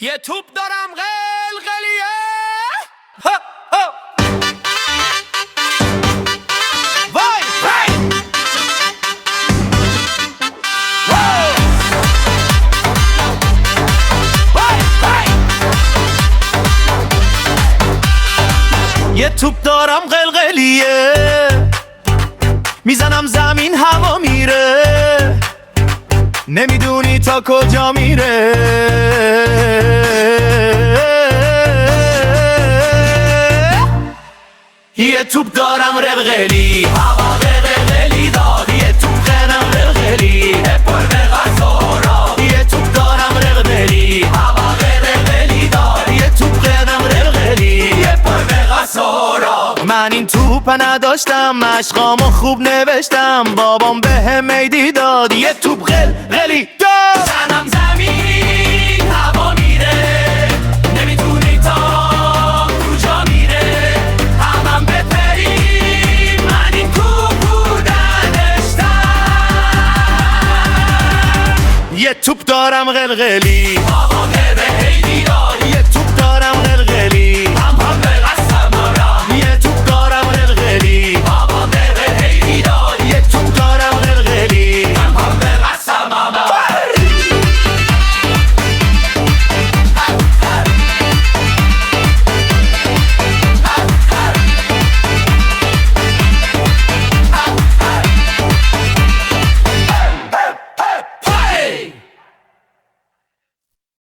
یه توپ دارم قلقلیه ها ها وای وای وای وای یه توپ دارم قلقلیه میزنم زمین هوا میره نمیدونی تا کجا میره یه توپ دارم قلقلی هوا قلقلی داد یه توپ دارم قلقلی پر غزارا یه توپ دارم قلقلی هوا قلقلی داد یه توپ دارم قلقلی پر غزارا من این توپ نداشتم مشقامو خوب نوشتم بابام بهم میدی داد یه توپ قلقلی داد زنم زمین هوا میره نمیدونی تا کجا میره همم بپریم من این توپ بودنشتم یه توپ دارم قلقلی